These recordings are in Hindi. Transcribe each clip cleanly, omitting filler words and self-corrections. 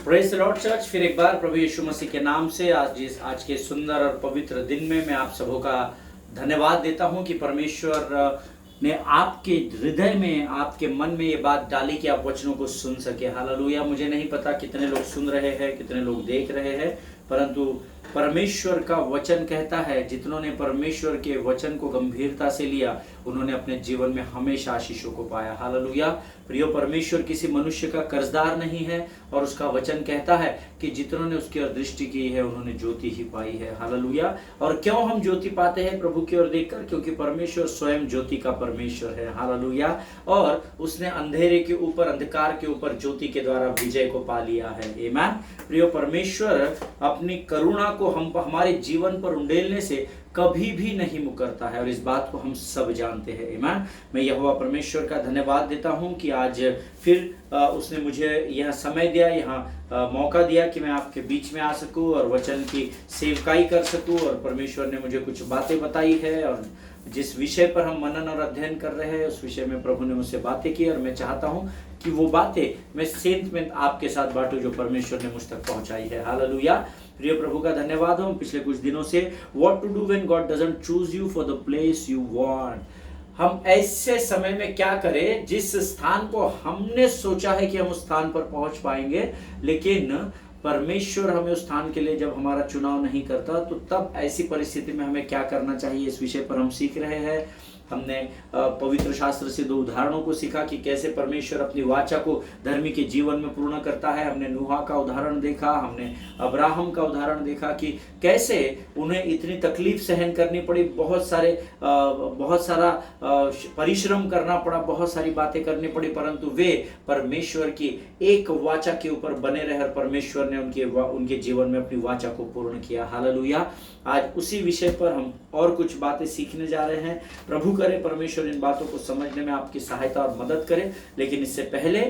Praise the Lord church. फिर एक बार प्रभु यीशु मसीह के नाम से आज के सुंदर और पवित्र दिन में मैं आप सबों का धन्यवाद देता हूं कि परमेश्वर ने आपके हृदय में, आपके मन में ये बात डाली कि आप वचनों को सुन सके। हालेलुया। मुझे नहीं पता कितने लोग सुन रहे हैं, कितने लोग देख रहे हैं, परंतु परमेश्वर का वचन कहता है जितनों ने परमेश्वर के वचन को गंभीरता से लिया उन्होंने अपने जीवन में हमेशा आशीषों को पाया। हालेलुया। प्रियो, परमेश्वर किसी मनुष्य का कर्जदार नहीं है और उसका वचन कहता है कि जितनों ने उसकी ओर दृष्टि की है उन्होंने ज्योति ही पाई है। हालेलुया। और क्यों हम ज्योति पाते हैं प्रभु की ओर देखकर? क्योंकि परमेश्वर स्वयं ज्योति का परमेश्वर है। हालेलुया। और उसने अंधेरे के ऊपर, अंधकार के ऊपर ज्योति के द्वारा विजय को पा लिया है। आमीन। प्रियो, परमेश्वर अपनी करुणा को हमारे जीवन पर उंडेलने से कभी भी नहीं मुकरता है और इस बात को हम सब जानते हैं। आमीन। मैं यहोवा परमेश्वर का धन्यवाद देता हूं कि आज फिर उसने मुझे यह समय दिया, यहाँ मौका दिया कि मैं आपके बीच में आ सकूं और वचन की सेवकाई कर सकूं। और परमेश्वर ने मुझे कुछ बातें बताई है और जिस विषय पर हम मनन और अध्ययन कर रहे हैं उस विषय में प्रभु ने मुझसे बातें की और मैं चाहता हूं कि वो बातें मैं सेंत में आपके साथ बांटूं जो परमेश्वर ने मुझ तक पहुंचाई है। हालेलुया। प्रिय प्रभु का धन्यवाद हो। पिछले कुछ दिनों से what to do when God doesn't choose you for the place you want, हम ऐसे समय में क्या करें जिस स्थान को हमने सोचा है कि हम उस स्थान पर पहुंच पाएंगे, लेकिन परमेश्वर हमें उस स्थान के लिए जब हमारा चुनाव नहीं करता तो तब ऐसी परिस्थिति में हमें क्या करना चाहिए, इस विषय पर हम सीख रहे हैं। हमने पवित्र शास्त्र से दो उदाहरणों को सीखा कि कैसे परमेश्वर अपनी वाचा को धर्मी के जीवन में पूर्ण करता है। हमने नूहा का उदाहरण देखा, हमने अब्राहम का उदाहरण देखा कि कैसे उन्हें इतनी तकलीफ सहन करनी पड़ी, बहुत सारा परिश्रम करना पड़ा, बहुत सारी बातें करनी पड़ी, परंतु वे परमेश्वर की एक वाचा के ऊपर बने रहे और परमेश्वर ने उनके जीवन में अपनी वाचा को पूर्ण किया। हालेलुया। आज उसी विषय पर हम और कुछ बातें सीखने जा रहे हैं। प्रभु करे परमेश्वर इन बातों को समझने में आपकी सहायता और मदद करे। लेकिन इससे पहले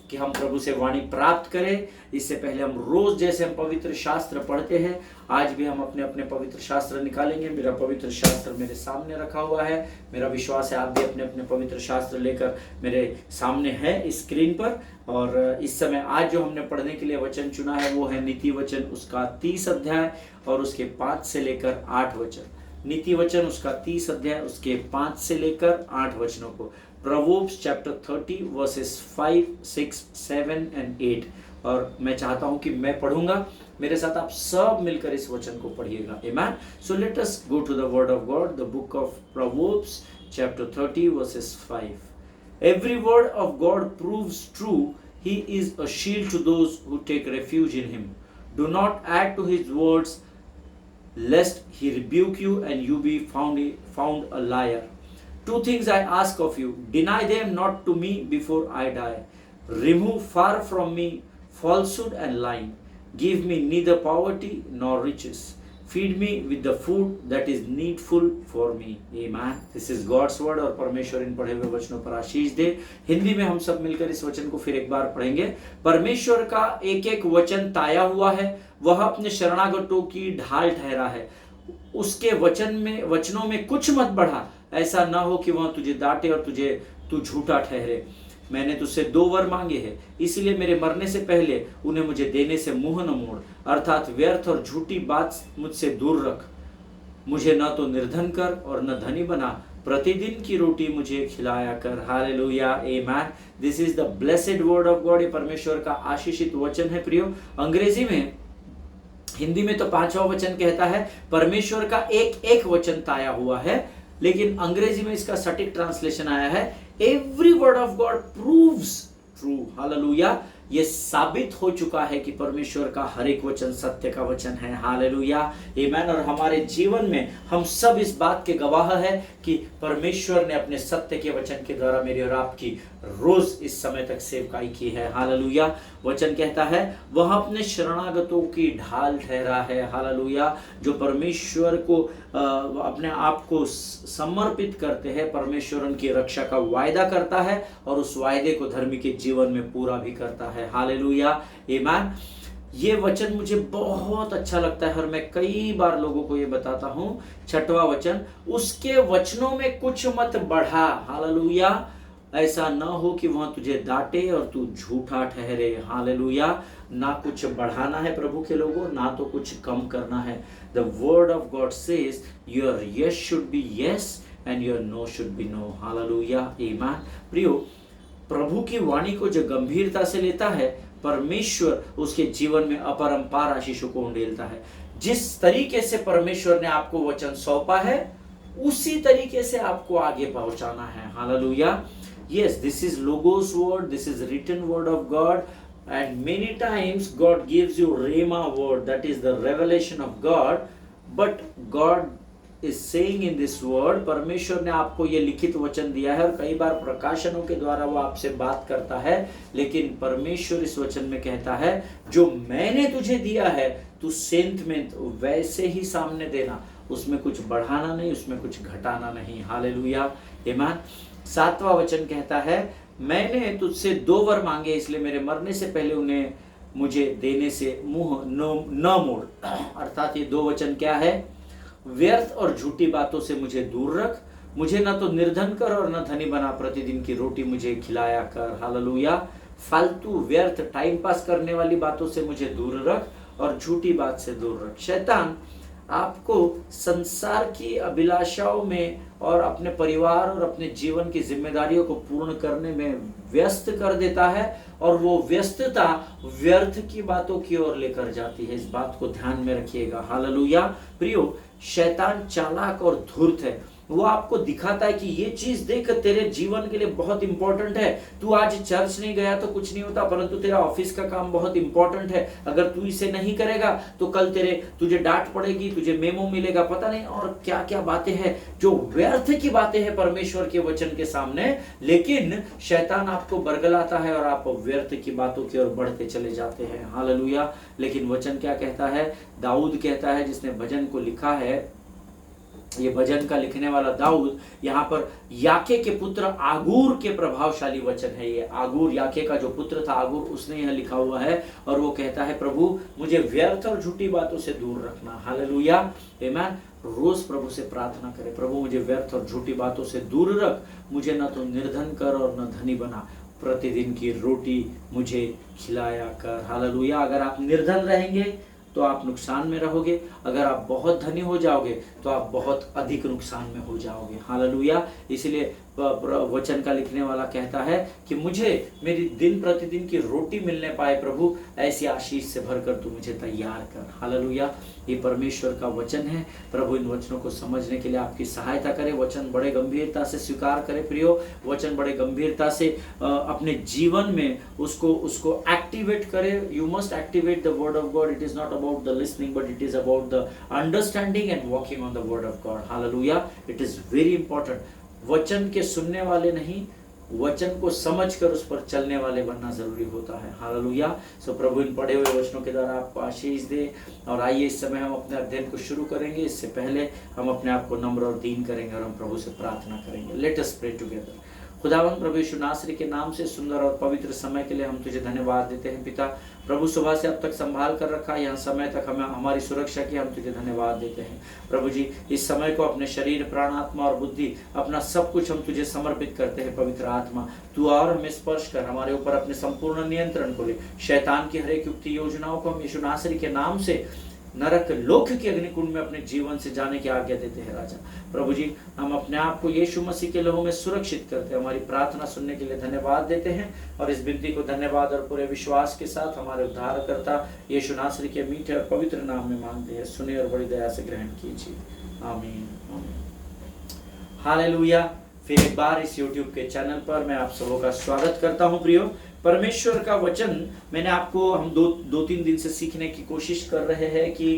कि हम प्रभु से वाणी प्राप्त करें, इससे पहले हम रोज जैसे हम पवित्र शास्त्र पढ़ते हैं, आज भी हम अपने अपने पवित्र शास्त्र निकालेंगे। मेरा पवित्र शास्त्र मेरे सामने रखा हुआ है। मेरा विश्वास है आप भी अपने अपने पवित्र शास्त्र लेकर मेरे सामने है स्क्रीन पर। और इस समय आज जो हमने पढ़ने के लिए वचन चुना है वो है नीति वचन उसका 30 अध्याय और उसके 5 से लेकर 8 वचन। नीति वचन उसका 30 अध्याय उसके 5 से लेकर 8 वचनों को। Proverbs chapter 30 verses 5, 6, 7 and 8। और मैं चाहता हूं कि मैं पढ़ूंगा, मेरे साथ आप सब मिलकर इस वचन को पढ़िएगा। आमीन। So let us go to the word of God, the book of Proverbs chapter 30 verses 5। Every word of God proves true. He is a shield to those who take refuge in him. Do not add to his words, lest he rebuke you and you be found a liar. Two things I ask of you, deny them not to me before I die. Remove far from me falsehood and lying. Give me neither poverty nor riches. Feed me with the food that is needful for me. Amen. This is God's word। और परमेश्वर इन पढ़े हुए वचनों पर आशीष दे। हिंदी में हम सब मिलकर इस वचन को फिर एक बार पढ़ेंगे। परमेश्वर का एक एक वचन ताया हुआ है, वह अपने शरणागतों की ढाल ठहरा है। उसके वचनों में कुछ मत बढ़ा, ऐसा ना हो कि वह तुझे डांटे और तू झूठा ठहरे। मैंने तुझसे 2 वर मांगे हैं, इसलिए मेरे मरने से पहले उन्हें मुझे देने से मुंह न मोड़, अर्थात व्यर्थ और झूठी बात मुझसे दूर रख। मुझे न तो निर्धन कर और न धनी बना, प्रतिदिन की रोटी मुझे खिलाया कर। हालेलुया। आमीन। This is the blessed word of God. ये परमेश्वर का आशीषित वचन है। प्रियो, अंग्रेजी में, हिंदी में तो 5वां वचन कहता है परमेश्वर का एक एक वचन ताया हुआ है, लेकिन अंग्रेजी में इसका सटीक ट्रांसलेशन आया है every word of God proves true. Hallelujah. ये साबित हो चुका है कि परमेश्वर का हर एक वचन सत्य का वचन है। हालेलुया। आमीन। और हमारे जीवन में हम सब इस बात के गवाह है कि परमेश्वर ने अपने सत्य के वचन के द्वारा मेरी और आपकी रोज इस समय तक सेवकाई की है। हालेलुया। वचन कहता है वह अपने शरणागतों की ढाल ठहरा है। हालेलुया। जो परमेश्वर को अपने आप को समर्पित करते हैं, परमेश्वर उनकी रक्षा का वायदा करता है और उस वायदे को धर्मी के जीवन में पूरा भी करता है। हालेलुया। आमीन। ये वचन मुझे बहुत अच्छा लगता है और मैं कई बार लोगों को ये बताता हूं। 6वां वचन, उसके वचनों में कुछ मत बढ़ा। हालेलुया। ऐसा न हो कि वह तुझे डांटे और तू झूठा ठहरे। हालेलुया। ना कुछ बढ़ाना है प्रभु के लोगों, ना तो कुछ कम करना है। The word of God says your yes should be yes and your no should be no. हालेलुया, आमीन। प्रियो, प्रभु की वाणी को जो गंभीरता से लेता है, परमेश्वर उसके जीवन में अपरंपार आशीषों को उंडेलता है। जिस तरीके से परमेश्वर ने आपको वचन सौंपा है, उसी तरीके से आपको आगे पहुंचाना है। Hallelujah. Yes, this is Logos word, this is written word of God, and many times God gives you Rhema word, that is the revelation of God, but God is saying in this word, परमेश्वर ने आपको ये लिखित वचन दिया है और कई बार प्रकाशनों के द्वारा वो आपसे बात करता है, लेकिन परमेश्वर इस वचन में कहता है जो मैंने तुझे दिया है तू सेंत में वैसे ही सामने देना, उसमें कुछ बढ़ाना नहीं, उसमें कुछ घटाना नहीं। हालेलुया, आमीन। 7वां वचन कहता है, मैंने तुझसे 2 वर मांगे, इसलिए मेरे मरने से पहले उन्हें मुझे देने से मुंह न मोड़। अर्थात ये 2 वचन क्या है? व्यर्थ और झूठी बातों से मुझे दूर रख, मुझे न तो निर्धन कर और न धनी बना, प्रतिदिन की रोटी मुझे खिलाया कर। हालेलुया। फालतू व्यर्थ टाइम पास करने वाली बातों से मुझे दूर रख और झूठी बात से दूर रख। शैतान आपको संसार की अभिलाषाओं में और अपने परिवार और अपने जीवन की जिम्मेदारियों को पूर्ण करने में व्यस्त कर देता है, और वो व्यस्तता व्यर्थ की बातों की ओर लेकर जाती है। इस बात को ध्यान में रखिएगा। हालेलुया। प्रियो, शैतान चालाक और धूर्त है। वो आपको दिखाता है कि ये चीज देख तेरे जीवन के लिए बहुत इंपॉर्टेंट है, तू आज चर्च नहीं गया तो कुछ नहीं होता, परंतु तेरा ऑफिस का काम बहुत इंपॉर्टेंट है, अगर तू इसे नहीं करेगा तो कल तुझे डांट पड़ेगी, तुझे मेमो मिलेगा, पता नहीं और क्या क्या बातें हैं जो व्यर्थ की बातें हैं परमेश्वर के वचन के सामने। लेकिन शैतान आपको बरगलाता है और आप व्यर्थ की बातों की ओर बढ़ते चले जाते हैं। हालेलुया। लेकिन वचन क्या कहता है? दाऊद कहता है, जिसने भजन को लिखा है, ये भजन का लिखने वाला दाऊद, यहाँ पर याके के पुत्र आगूर के प्रभावशाली वचन है। ये आगूर, याके का जो पुत्र था आगूर, उसने यह लिखा हुआ है और वो कहता है, प्रभु मुझे व्यर्थ और झूठी बातों से दूर रखना। हालेलुया, आमीन। रोज प्रभु से प्रार्थना करें, प्रभु मुझे व्यर्थ और झूठी बातों से दूर रख, मुझे न तो निर्धन कर और न धनी बना, प्रतिदिन की रोटी मुझे खिलाया कर। हालेलुया। अगर आप निर्धन रहेंगे तो आप नुकसान में रहोगे, अगर आप बहुत धनी हो जाओगे तो आप बहुत अधिक नुकसान में हो जाओगे। हालेलुया। इसलिए वचन का लिखने वाला कहता है कि मुझे मेरी दिन प्रतिदिन की रोटी मिलने पाए, प्रभु ऐसी आशीष से भरकर तू मुझे तैयार कर। हालेलुया। ये परमेश्वर का वचन है। प्रभु इन वचनों को समझने के लिए आपकी सहायता करे। वचन बड़े गंभीरता से स्वीकार करे प्रियो, वचन बड़े गंभीरता से अपने जीवन में उसको एक्टिवेट करे। You must activate the word of God. It is not about the listening, but it is about the understanding and walking on the word of God. Hallelujah. It is very important. वचन के सुनने वाले नहीं, वचन को समझकर उस पर चलने वाले बनना जरूरी होता है। हालेलुया। सो प्रभु इन पढ़े हुए वचनों के द्वारा आपको आशीष दे। और आइए इस समय हम अपने अध्ययन को शुरू करेंगे। इससे पहले हम अपने आप को नम्र और दीन करेंगे और हम प्रभु से प्रार्थना करेंगे। Let us pray together. खुदावंद प्रभु यीशु नासरी के नाम से सुंदर और पवित्र समय के लिए हम तुझे धन्यवाद देते हैं पिता। प्रभु सुबह से अब तक संभाल कर रखा, यहाँ समय तक हमें हमारी सुरक्षा की, हम तुझे धन्यवाद देते हैं प्रभु जी। इस समय को अपने शरीर, प्राण, आत्मा और बुद्धि, अपना सब कुछ हम तुझे समर्पित करते हैं। पवित्र आत्मा तू और हमें स्पर्श कर, हमारे ऊपर अपने संपूर्ण नियंत्रण को ले। शैतान की हर एक युक्ति योजनाओं को हम यीशु नासरी के नाम से नरक लोक के अग्निकुंड में अपने जीवन से जाने की आज्ञा देते हैं राजा। प्रभु जी, हम अपने आप को यीशु मसीह के लहू में सुरक्षित करते हैं। हमारी प्रार्थना सुनने के लिए धन्यवाद देते हैं और इस विनती को धन्यवाद और पूरे विश्वास के साथ हमारे उद्धारकर्ता यीशु नासरी के मीठे और पवित्र नाम में मांगते हैं। सुने और बड़ी दया से ग्रहण कीजिए। आमीन, आमीन। हालेलुया। फिर एक बार इस YouTube के चैनल पर मैं आप सबों का स्वागत करता हूं प्रियो। परमेश्वर का वचन मैंने आपको हम दो तीन दिन से सीखने की कोशिश कर रहे हैं कि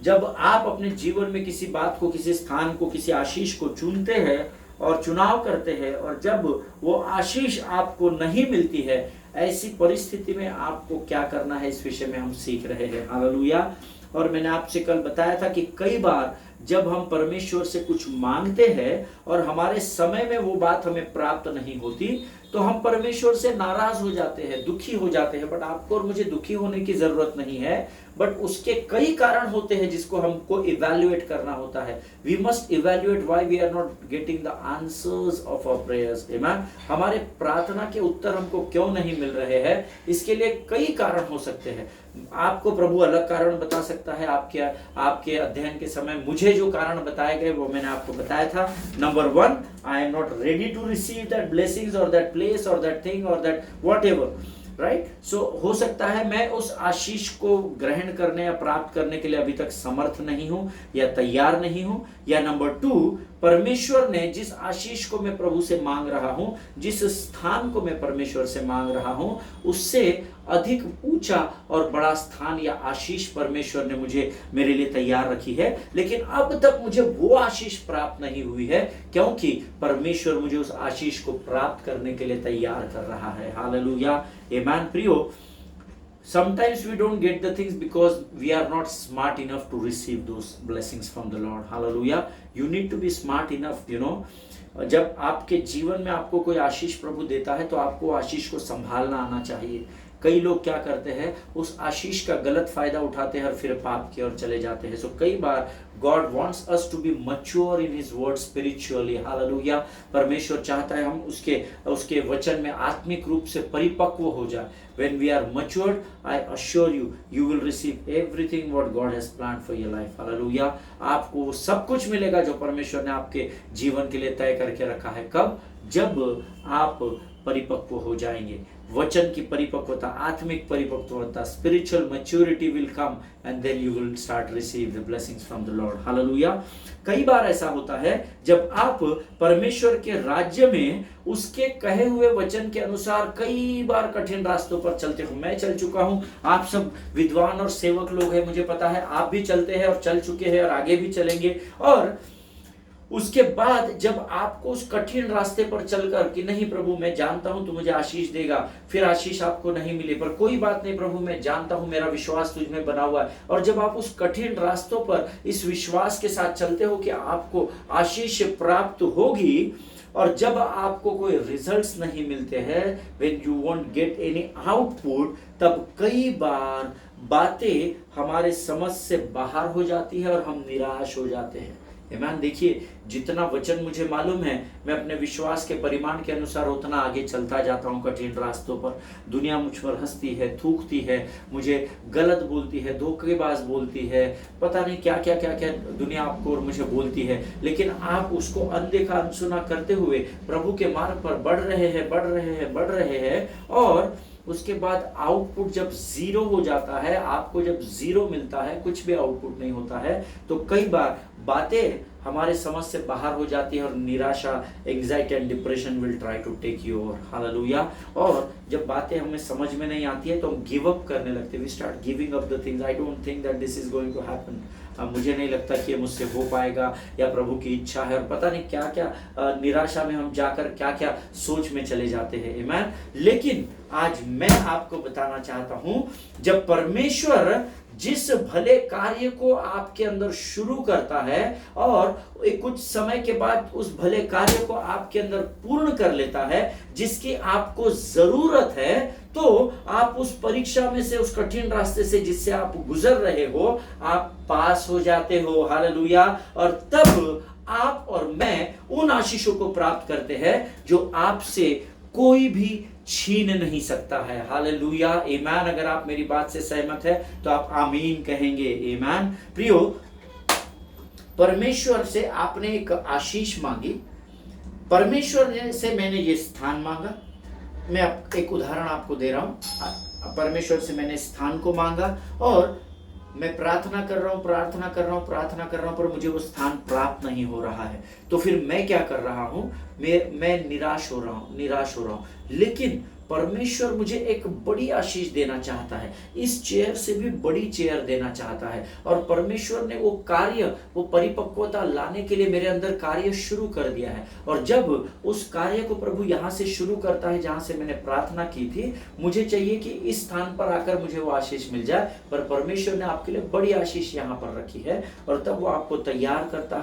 जब आप अपने जीवन में किसी बात को, किसी स्थान को, किसी आशीष को चुनते हैं और चुनाव करते हैं, और जब वो आशीष आपको नहीं मिलती है, ऐसी परिस्थिति में आपको क्या करना है, इस विषय में हम सीख रहे हैं। हालेलुया। और मैंने आपसे कल बताया था कि कई बार जब हम परमेश्वर से कुछ मांगते हैं और हमारे समय में वो बात हमें प्राप्त नहीं होती, तो हम परमेश्वर से नाराज हो जाते हैं, दुखी हो जाते हैं। बट आपको और मुझे दुखी होने की जरूरत नहीं है, बट उसके कई कारण होते हैं जिसको हमको इवैल्यूएट करना होता है। We must evaluate why we are not getting the answers of our prayers. Amen. हमारे प्रार्थना के उत्तर हमको क्यों नहीं मिल रहे हैं, इसके लिए कई कारण हो सकते हैं। आपको प्रभु अलग कारण बता सकता है। आपके अध्ययन के समय मुझे जो कारण बताए गए वो मैंने आपको बताया था। Number 1, I am not ready to receive that blessings और दैट प्लेस और दैट थिंग और दैट व्हाटएवर, राइट। सो हो सकता है मैं उस आशीष को ग्रहण करने या प्राप्त करने के लिए अभी तक समर्थ नहीं हूं या तैयार नहीं हूं। या नंबर 2, परमेश्वर ने जिस आशीष को मैं प्रभु से मांग रहा हूं, जिस स्थान को मैं परमेश्वर से मांग रहा हूं, उससे अधिक ऊंचा और बड़ा स्थान या आशीष परमेश्वर ने मुझे मेरे लिए तैयार रखी है, लेकिन अब तक मुझे वो आशीष प्राप्त नहीं हुई है, क्योंकि परमेश्वर मुझे उस आशीष को प्राप्त करने के लिए तैयार कर रहा है। हालेलुया, आमेन। प्रियो, sometimes we don't get the things because we are not smart enough to receive those blessings from the Lord. Hallelujah. You need to be smart enough, you know. जब आपके जीवन में आपको कोई आशीष प्रभु देता है तो आपको आशीष को संभालना आना चाहिए। कई लोग क्या करते हैं, उस आशीष का गलत फायदा उठाते हैं और फिर पाप की ओर चले जाते हैं। सो कई बार God wants us to be mature in His word spiritually. Hallelujah. परमेश्वर चाहता है हम उसके वचन में आत्मिक रूप से परिपक्व हो जाए। When we are matured, I assure you, you will receive everything what God has planned for your life. Hallelujah. आपको सब कुछ मिलेगा जो परमेश्वर ने आपके जीवन के लिए तय करके रखा है। कब? जब आप परिपक्व हो जाएंगे। वचन की परिपक्वता, आत्मिक परिपक्वता, spiritual maturity will come and then you will start receive the blessings from the Lord. हालेलुया। कई बार ऐसा होता है जब आप परमेश्वर के राज्य में उसके कहे हुए वचन के अनुसार कई बार कठिन रास्तों पर चलते हो। मैं चल चुका हूं, आप सब विद्वान और सेवक लोग हैं, मुझे पता है आप भी चलते हैं और चल चुके हैं और आगे भी चलेंगे। और उसके बाद जब आपको उस कठिन रास्ते पर चलकर कि नहीं प्रभु मैं जानता हूं तू मुझे आशीष देगा, फिर आशीष आपको नहीं मिले, पर कोई बात नहीं प्रभु मैं जानता हूं मेरा विश्वास तुझ में बना हुआ है। और जब आप उस कठिन रास्तों पर इस विश्वास के साथ चलते हो कि आपको आशीष प्राप्त होगी, और जब आपको कोई रिजल्ट्स नहीं मिलते हैं, when you won't get any output, तब कई बार बातें हमारे समझ से बाहर हो जाती है और हम निराश हो जाते हैं। आमीन। देखिए, जितना वचन मुझे मालूम है मैं अपने विश्वास के परिमाण के अनुसार उतना आगे चलता जाता हूं कठिन रास्तों पर। दुनिया मुझ पर हंसती है, थूकती है, मुझे गलत बोलती है, धोखेबाज बोलती है, पता नहीं क्या क्या क्या क्या दुनिया आपको और मुझे बोलती है, लेकिन आप उसको अनदेखा अनसुना करते हुए प्रभु के मार्ग पर बढ़ रहे हैं और उसके बाद आउटपुट जब जीरो हो जाता है, आपको जब जीरो मिलता है, कुछ भी आउटपुट नहीं होता है, तो कई बार बातें हमारे समझ से बाहर हो जाती है और निराशा, anxiety and depression will try to take you over. हालेलुया। और जब बातें हमें समझ में नहीं आती है तो हम गिव अप करने लगते हैं। We start giving up the things. I don't think that this is going to happen. मुझे नहीं लगता कि ये मुझसे हो पाएगा, या प्रभु की इच्छा है, और पता नहीं क्या क्या निराशा में हम जाकर क्या क्या सोच में चले जाते हैं। आमीन। लेकिन आज मैं आपको बताना चाहता हूं, जब परमेश्वर जिस भले कार्य को आपके अंदर शुरू करता है और कुछ समय के बाद उस भले कार्य को आपके अंदर पूर्ण कर लेता है जिसकी आपको जरूरत है, तो आप उस परीक्षा में से, उस कठिन रास्ते से जिससे आप गुजर रहे हो, आप पास हो जाते हो। हालेलुया। और तब आप और मैं उन आशीषों को प्राप्त करते हैं जो आपसे कोई भी छीन नहीं सकता है। हालेलुया, आमीन। अगर आप मेरी बात से सहमत है तो आप आमीन कहेंगे। आमीन। प्रियो, परमेश्वर से आपने एक आशीष मांगी, परमेश्वर से मैंने ये स्थान मांगा। मैं एक उदाहरण आपको दे रहा हूं। परमेश्वर से मैंने स्थान को मांगा और मैं प्रार्थना कर रहा हूं, पर मुझे वो स्थान प्राप्त नहीं हो रहा है। तो फिर मैं क्या कर रहा हूं? मैं निराश हो रहा हूं। लेकिन परमेश्वर मुझे एक बड़ी आशीष देना चाहता है, इस चेयर से भी बड़ी चेयर देना चाहता है। और परमेश्वर ने वो कार्य, वो परिपक्वता लाने के लिए मेरे अंदर कार्य शुरू कर दिया है। और जब उस कार्य को प्रभु यहाँ से शुरू करता है जहाँ से मैंने प्रार्थना की थी, मुझे चाहिए कि इस स्थान पर आकर मुझे वो आशीष मिल जाए, पर परमेश्वर ने आपके लिए बड़ी आशीष यहाँ पर रखी है। और तब वो आपको तैयार करता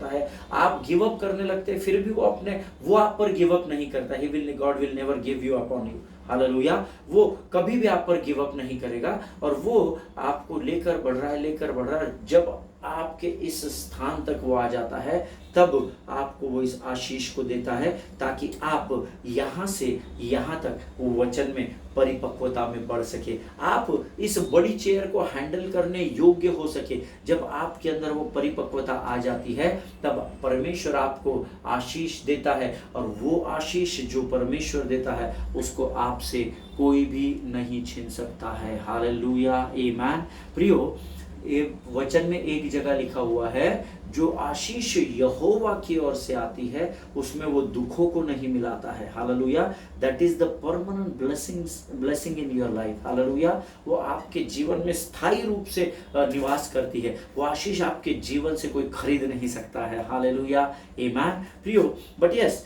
है। आप गिव अप करने लगते हैं, फिर भी वो आप पर गिव अप नहीं करता। God will never give you upon you. Hallelujah. वो कभी भी आप पर गिव अप नहीं करेगा, और वो आपको लेकर बढ़ रहा है। जब आपके इस स्थान तक वो आ जाता है, तब आपको वो इस आशीष को देता है, ताकि आप यहाँ से यहाँ तक वो वचन में परिपक्वता में बढ़ सके, आप इस बड़ी चेयर को हैंडल करने योग्य हो सके। जब आपके अंदर वो परिपक्वता आ जाती है, तब परमेश्वर आपको आशीष देता है, और वो आशीष जो परमेश्वर देता है उसको आपसे कोई भी नहीं छीन सकता है। हालेलुया, आमीन। प्रियो, ये वचन में एक जगह लिखा हुआ है, जो आशीष यहोवा की ओर से आती है उसमें वो दुखों को नहीं मिलाता है। Hallelujah. That is the permanent blessing in your life. Hallelujah. वो आपके जीवन में स्थायी रूप से निवास करती है। वो आशीष आपके जीवन से कोई खरीद नहीं सकता है। हालेलुया, आमीन। प्रियो, but yes,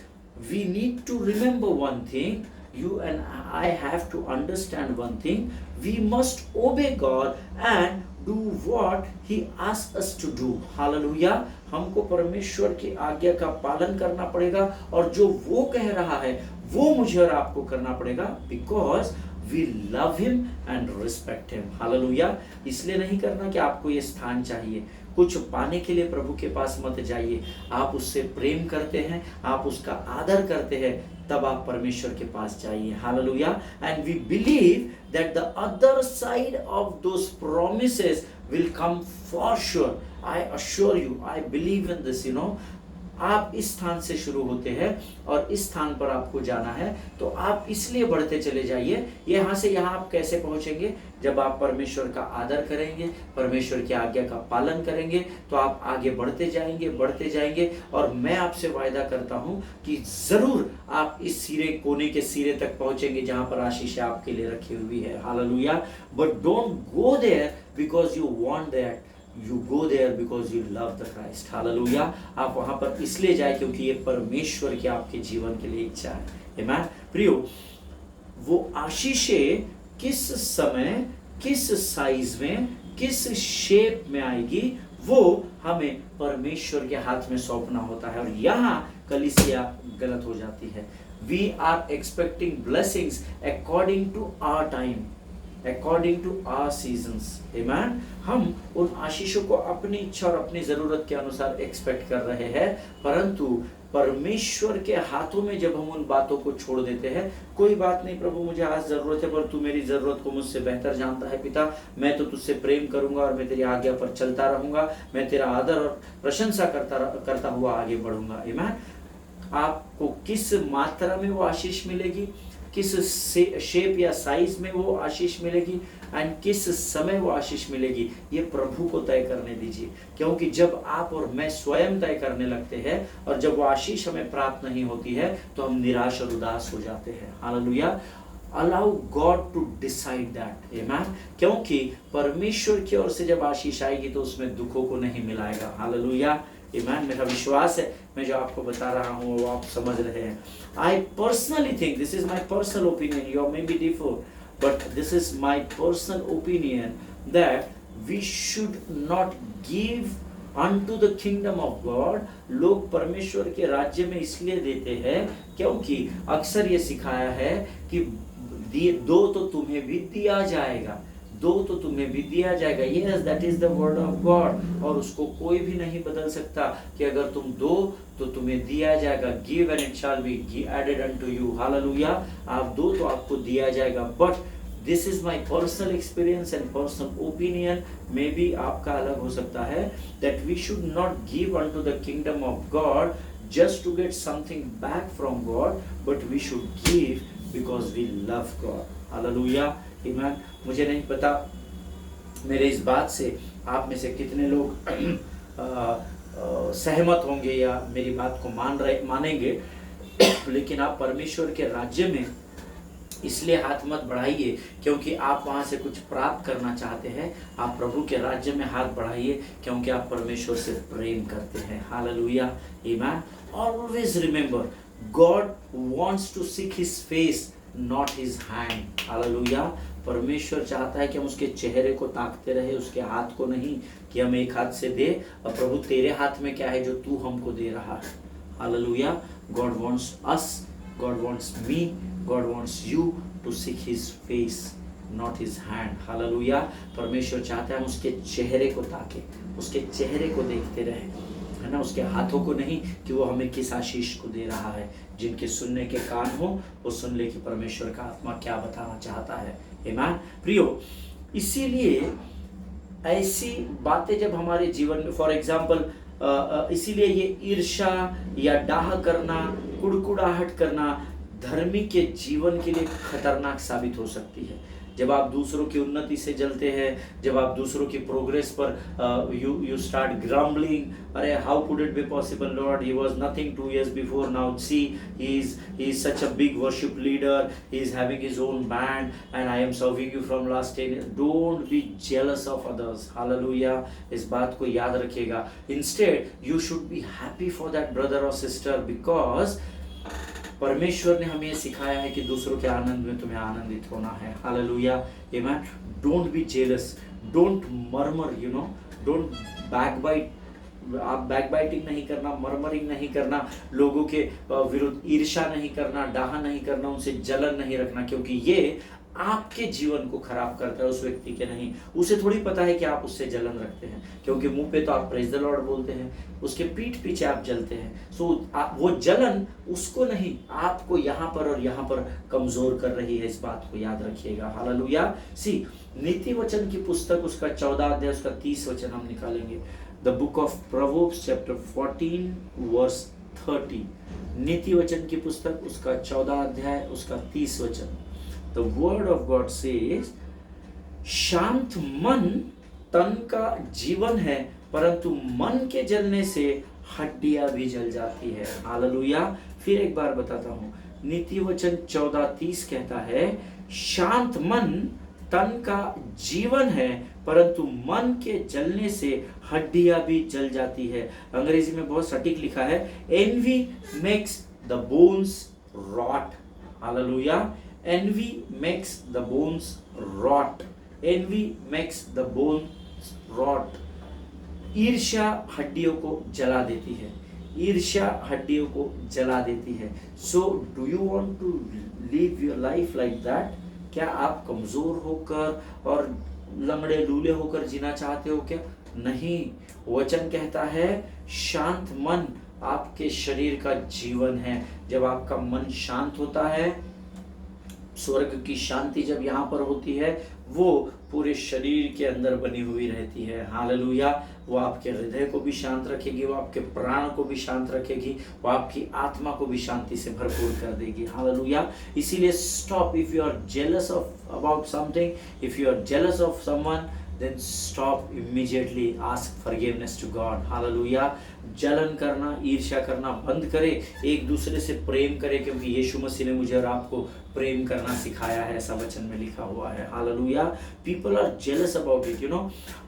we need to remember one thing. You and I have to understand one thing. We must obey God and do what He asks us to do. Hallelujah. हमको परमेश्वर की आज्ञा का पालन करना पड़ेगा, और जो वो कह रहा है वो मुझे और आपको करना पड़ेगा, because we love Him and respect Him. Hallelujah. इसलिए नहीं करना कि आपको ये स्थान चाहिए, कुछ पाने के लिए प्रभु के पास मत जाइए। आप उससे प्रेम करते हैं, आप उसका आदर करते हैं, तब आप परमेश्वर के पास जाइए। हालेलुया। And we believe that the other side of those promises will come for sure. I assure you, I believe in this. आप इस स्थान से शुरू होते हैं और इस स्थान पर आपको जाना है, तो आप इसलिए बढ़ते चले जाइए। यहाँ से यहाँ आप कैसे पहुंचेंगे? जब आप परमेश्वर का आदर करेंगे, परमेश्वर की आज्ञा का पालन करेंगे, तो आप आगे बढ़ते जाएंगे। और मैं आपसे वायदा करता हूं कि जरूर आप इस कोने के सिरे तक पहुंचेंगे जहां पर आशीष आपके लिए रखी हुई है। हालेलुया। But don't go there because you want that, you go there because you love the Christ. Hallelujah. आप वहां पर इसलिए जाए क्योंकि ये परमेश्वर की आपके जीवन के लिए इच्छा है। Amen. प्रियो, वो आशीषें किस समय, किस साइज में, किस शेप में आएगी, वो हमें परमेश्वर के हाथ में सौंपना होता है। और यहाँ कलीसिया गलत हो जाती है। We are expecting blessings according to our time, according to our seasons. Amen. हम उन आशीषों को अपनी इच्छा और अपनी जरूरत के अनुसार एक्सपेक्ट कर रहे हैं, परंतु परमेश्वर के हाथों में जब हम उन बातों को छोड़ देते हैं, कोई बात नहीं प्रभु, मुझे आज जरूरत है, पर तू मेरी जरूरत को मुझसे बेहतर जानता है पिता। मैं तो तुझसे प्रेम करूंगा और मैं तेरी आज्ञा पर चलता रहूंगा, मैं तेरा आदर और प्रशंसा करता हुआ आगे बढ़ूंगा। आमीन। आपको किस मात्रा में वो आशीष मिलेगी, किस शेप या साइज में वो आशीष मिलेगी, एंड किस समय वो आशीष मिलेगी, ये प्रभु को तय करने दीजिए। क्योंकि जब आप और मैं स्वयं तय करने लगते हैं और जब वो आशीष हमें प्राप्त नहीं होती है, तो हम निराश और उदास हो जाते हैं। हालेलुया। Allow God to decide that. आमीन। क्योंकि परमेश्वर की ओर से जब आशीष आएगी तो उसमें दुखों को नहीं मिलाएगा। हालेलुया। ईमान। मेरा विश्वास है मैं जो आपको बता रहा हूँ वो आप समझ रहे हैं। I personally think, this is my personal opinion, you may be differ, but this is my personal opinion that we should not give unto the kingdom of God। लोग परमेश्वर के राज्य में इसलिए देते हैं क्योंकि अक्सर ये सिखाया है कि दो तो तुम्हें भी दिया जाएगा, दो तो तुम्हें भी दिया जाएगा। Yes, that is the word of God, और उसको कोई भी नहीं बदल सकता कि अगर तुम दो तो तुम्हें दिया जाएगा। Give and it shall be added unto you. हालेलुया। आप दो तो आपको दिया जाएगा। But this is my personal experience and personal opinion, may be आपका अलग हो सकता है, that we should not give unto the kingdom of God just to get something back from God, but we should give because we love God. Hallelujah. Amen. मुझे नहीं पता मेरे इस बात से आप में से कितने लोग सहमत होंगे या मेरी बात को मानेंगे, लेकिन आप परमेश्वर के राज्य में इसलिए हाथ मत बढ़ाइए क्योंकि आप वहां से कुछ प्राप्त करना चाहते हैं। आप प्रभु के राज्य में हाथ बढ़ाइए क्योंकि आप परमेश्वर से प्रेम करते हैं। हालेलुया। आमीन। Always remember, God wants to seek his face, not his hand. हालेलुया। परमेश्वर चाहता है कि हम उसके चेहरे को ताकते रहे, उसके हाथ को नहीं कि हम एक हाथ से दे। और प्रभु तेरे हाथ में क्या है जो तू हमको दे रहा है। हालेलुया। God wants us, God wants me, God wants you to seek his face, not his hand. हालेलुया। परमेश्वर चाहता है हम उसके चेहरे को ताके, उसके चेहरे को देखते रहे, है ना, उसके हाथों को नहीं कि वो हमें किस आशीष को दे रहा है। जिनके सुनने के कान हो वो सुन ले कि परमेश्वर का आत्मा क्या बताना चाहता है। आमीन प्रियो, इसीलिए ऐसी बातें जब हमारे जीवन में, फॉर एग्जाम्पल, इसीलिए ये ईर्ष्या या डाह करना, कुड़कुड़ाहट करना धर्मी के जीवन के लिए खतरनाक साबित हो सकती है। जब आप दूसरों की उन्नति से जलते हैं, जब आप दूसरों की प्रोग्रेस पर यू स्टार्ट ग्रम्बलिंग, अरे how could it be possible Lord, he was nothing 2 years before, now see he is such a big worship leader, he is having his own band and I am serving you from last 10 years। Don't be jealous of others. Hallelujah. इस बात को याद रखिएगा। Instead you should be happy for that brother और सिस्टर, बिकॉज परमेश्वर ने हमें सिखाया है कि दूसरों के आनंद में तुम्हें आनंदित होना है। Hallelujah. Amen. Don't be jealous, don't murmur, you know, don't backbite. आप बैकबाइटिंग नहीं करना, मर्मरिंग नहीं करना, लोगों के विरुद्ध ईर्ष्या नहीं करना, डाह नहीं करना, उनसे जलन नहीं रखना, क्योंकि ये आपके जीवन को खराब करता है, उस व्यक्ति के नहीं। उसे थोड़ी पता है कि आप उससे जलन रखते हैं, क्योंकि मुंह पे तो आप प्रेज द लॉर्ड बोलते हैं, उसके पीठ पीछे आप जलते हैं। सो वो जलन उसको नहीं, आपको यहाँ पर और यहाँ पर कमजोर कर रही है। इस बात को याद रखिएगा। हालेलुया। सी, नीति वचन की पुस्तक उसका 14 अध्याय उसका 30 वचन हम निकालेंगे। The book of Proverbs chapter 14 verse 30। नीति वचन की पुस्तक उसका 14 अध्याय उसका 30 वचन। The word of God says, शांत मन तन का जीवन है, परंतु मन के जलने से हड्डियां भी जल जाती है। हालेलुया। फिर एक बार बताता हूँ, नीति वचन 14:30 कहता है, शांत मन तन का जीवन है, परंतु मन के जलने से हड्डियां भी जल जाती है। अंग्रेजी में बहुत सटीक लिखा है, envy makes the bones rot। Hallelujah. Envy makes the bones rot. Envy makes the bones rot. ईर्ष्या हड्डियों को जला देती है, ईर्ष्या हड्डियों को जला देती है। So do you want to live your life like that? क्या आप कमजोर होकर और लंगड़े लूले होकर जीना चाहते हो क्या? नहीं। वचन कहता है शांत मन आपके शरीर का जीवन है। जब आपका मन शांत होता है, स्वर्ग की शांति जब यहाँ पर होती है, वो पूरे शरीर के अंदर बनी हुई रहती है। हालेलुया। वो आपके हृदय को भी शांत रखेगी, वो आपके प्राण को भी शांत रखेगी, वो आपकी आत्मा को भी शांति से भरपूर कर देगी। हालेलुया। इसीलिए stop, if you are jealous of about something, if you are jealous of someone, then stop immediately, ask forgiveness to God। हालेलुया। जलन करना, ईर्ष्या करना बंद करे, एक दूसरे से प्रेम करे, क्योंकि यीशु मसीह ने मुझे और आपको प्रेम करना सिखाया है, ऐसा वचन में लिखा हुआ है। हालेलुया। People are jealous about it, you know.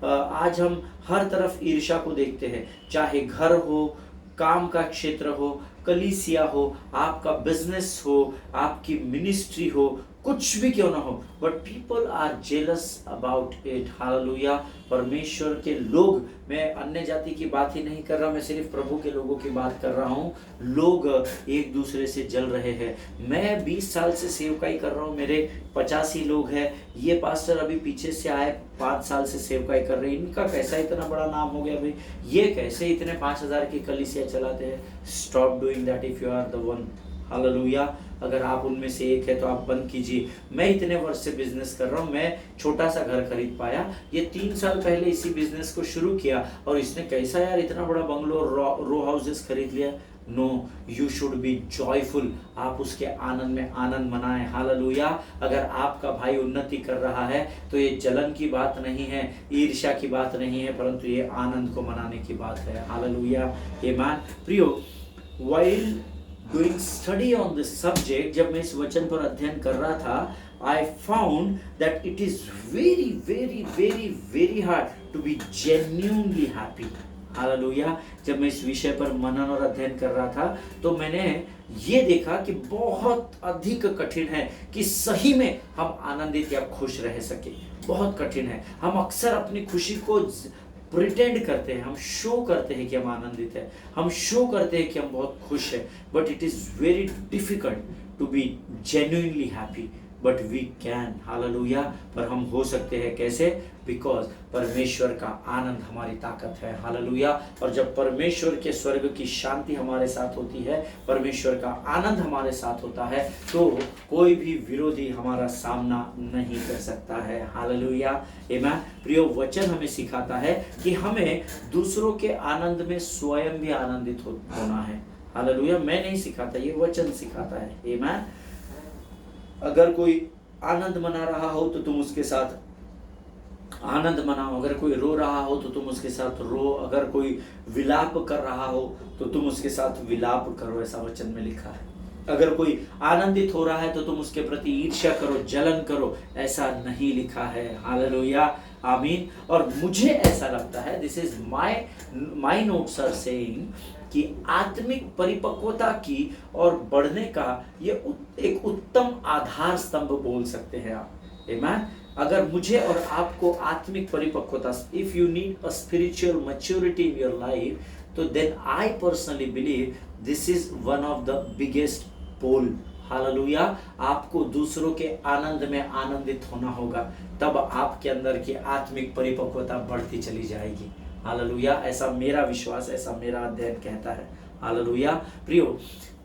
आज हम हर तरफ ईर्ष्या को देखते हैं, चाहे घर हो, काम का क्षेत्र हो, कलीसिया हो, आपका बिजनेस हो, आपकी मिनिस्ट्री हो, कुछ भी क्यों ना हो, but people are jealous about it. हालेलुया। परमेश्वर के लोग, मैं अन्य जाति की बात ही नहीं कर रहा, मैं सिर्फ प्रभु के लोगों की बात कर रहा हूँ। लोग एक दूसरे से जल रहे हैं। मैं 20 साल से सेवकाई कर रहा हूँ, मेरे 85 लोग हैं। ये पास्टर अभी पीछे से आए, 5 साल से सेवकाई कर रहे हैं। इनका कैसा इतना बड़ा नाम हो गया भाई, ये कैसे इतने 5000 की कलीसिया चलाते हैं। Stop doing that if you are the one. हालेलुया। अगर आप उनमें से एक है तो आप बंद कीजिए। मैं इतने वर्ष से बिजनेस कर रहा हूँ, मैं छोटा सा घर खरीद पाया, ये 3 साल पहले इसी बिजनेस को शुरू किया, और इसने कैसा यार इतना बड़ा बंगलो, रो हाउसेस खरीद लिया। No, you should be joyful. आप उसके आनंद में आनंद मनाएं। हालेलुया। अगर आपका भाई उन्नति कर रहा है तो ये जलन की बात नहीं है, ईर्ष्या की बात नहीं है, परंतु ये आनंद को मनाने की बात है। हालेलुया। आमीन। प्रियो, while doing study on this subject, जब मैं इस वचन पर अध्ययन कर रहा था, I found that it is very very very very hard to be genuinely happy। Hallelujah. जब मैं इस विषय पर मनन और अध्ययन कर रहा था, तो मैंने ये देखा कि बहुत अधिक कठिन है कि सही में हम आनंदित या खुश रह सके। बहुत कठिन है। हम अक्सर अपनी खुशी को प्रिटेंड करते हैं, हम शो करते हैं कि हम आनंदित हैं, हम शो करते हैं कि हम बहुत खुश हैं, but it is very difficult to be genuinely happy, but we can, हालेलुया। पर हम हो सकते हैं कैसे? बिकॉज परमेश्वर का आनंद हमारी ताकत है, हालेलुया। और जब परमेश्वर के स्वर्ग की शांति हमारे साथ होती है, परमेश्वर का आनंद हमारे साथ होता है, तो कोई भी विरोधी हमारा सामना नहीं कर सकता है, हालेलुया, आमीन। प्रियो, वचन हमें सिखाता है कि हमें दूसरों के आनंद में स्वयं भी आनंदित होना है, हालेलुया। मैं नहीं सिखाता, ये वचन सिखाता है, आमीन। अगर कोई आनंद मना रहा हो तो तुम उसके साथ आनंद मनाओ, अगर कोई रो रहा हो तो तुम उसके साथ रो, अगर कोई विलाप कर रहा हो तो तुम उसके साथ विलाप करो, ऐसा वचन में लिखा है। अगर कोई आनंदित हो रहा है तो तुम उसके प्रति ईर्ष्या करो, जलन करो, ऐसा नहीं लिखा है, हालेलुया, आमीन। और मुझे ऐसा लगता है, this is my notes are saying कि आत्मिक परिपक्वता की और बढ़ने का ये एक उत्तम आधार स्तंभ बोल सकते हैं आप, आमीन। अगर मुझे और आपको आत्मिक परिपक्वता, if you need a spiritual maturity in your life, तो then I personally believe this is one of the biggest pole, hallelujah. आपको दूसरों के आनंद में आनंदित होना होगा, तब आपके अंदर की आत्मिक परिपक्वता बढ़ती चली जाएगी, हालेलुया। ऐसा मेरा विश्वास, ऐसा मेरा अध्ययन कहता है, हालेलुया। प्रियो,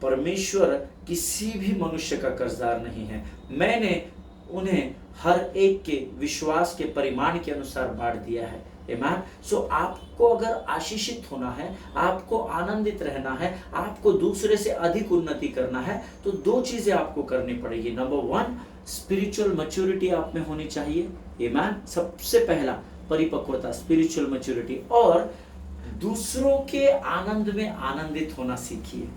परमेश्वर किसी भी मनुष्य का कर्जदार नहीं है। मैंने उन्हें हर एक के विश्वास के परिमाण के अनुसार बांट दिया है, आमीन। सो आपको अगर आशीषित होना है, आपको आनंदित रहना है, आपको दूसरे से अधिक उन्नति करना है, तो दो चीजें आपको करनी पड़ेगी। नंबर 1, स्पिरिचुअल मैच्योरिटी आप में होनी चाहिए, आमीन। सबसे पहला परिपक्वता, स्पिरिचुअल मैच्योरिटी, और दूसरों के आनंद में आनंदित होना सीखिए।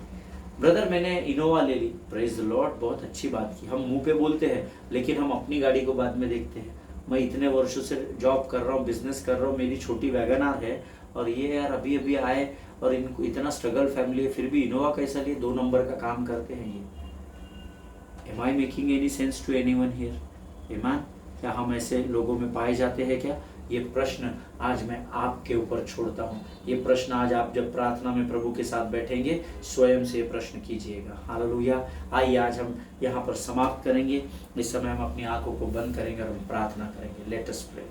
ब्रदर, मैंने इनोवा ले ली, प्रेज द लॉर्ड, बहुत अच्छी बात की। हम मुंह पे बोलते हैं, लेकिन हम अपनी गाड़ी को बाद में देखते हैं। मैं इतने वर्षों से जॉब कर रहा हूँ, बिजनेस कर रहा हूँ, मेरी छोटी वैगनआर है, और ये यार अभी अभी आए और इनको इतना स्ट्रगल फैमिली है, फिर भी इनोवा कैसा लिए? 2 नंबर का काम करते हैं ये। Am I making any sense to anyone here, आमीन? क्या हम ऐसे लोगों में पाए जाते हैं क्या? ये प्रश्न आज मैं आपके ऊपर छोड़ता हूँ। ये प्रश्न आज आप जब प्रार्थना में प्रभु के साथ बैठेंगे, स्वयं से ये प्रश्न कीजिएगा, हालेलुया। आइए आज हम यहाँ पर समाप्त करेंगे। इस समय हम अपनी आंखों को बंद करेंगे और हम प्रार्थना करेंगे। Let us pray.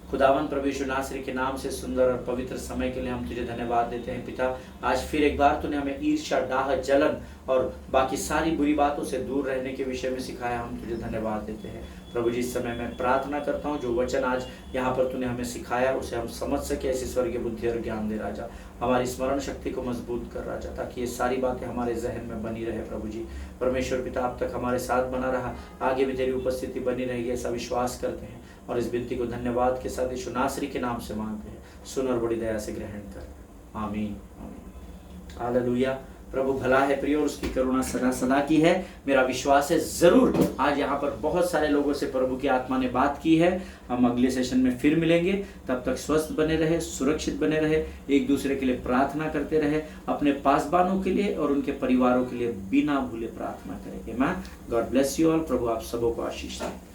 खुदावन प्रभु यीशु नासरी के नाम से सुंदर और पवित्र समय के लिए हम तुझे धन्यवाद देते हैं पिता। आज फिर एक बार तूने हमें ईर्ष्या, डाह, जलन और बाकी सारी बुरी बातों से दूर रहने के विषय में सिखाया, हम तुझे धन्यवाद देते हैं प्रभु जी। इस समय मैं प्रार्थना करता हूँ, जो वचन आज यहाँ पर तूने हमें सिखाया उसे हम समझ सके, ऐसी स्वर्गीय बुद्धि और ज्ञान दे राजा। हमारी स्मरण शक्ति को मजबूत कर राजा, ताकि ये सारी बातें हमारे जहन में बनी रहे प्रभु जी। परमेश्वर पिता अब तक हमारे साथ बना रहा, आगे भी तेरी उपस्थिति बनी रहेगी, ऐसा विश्वास करते हैं और इस विनती को धन्यवाद के साथ यीशु नासरी के नाम से मांगते हैं। सुन और बड़ी दया से ग्रहण कर, आमीन, आमीन, हालेलुया। प्रभु भला है प्रिय, और उसकी करुणा सदा सदा की है। मेरा विश्वास है जरूर आज यहाँ पर बहुत सारे लोगों से प्रभु की आत्मा ने बात की है। हम अगले सेशन में फिर मिलेंगे, तब तक स्वस्थ बने रहे, सुरक्षित बने रहे, एक दूसरे के लिए प्रार्थना करते रहे, अपने पासबानों के लिए और उनके परिवारों के लिए बिना भूले प्रार्थना करें। Amen. God bless you all. प्रभु आप सबों को आशीष दें।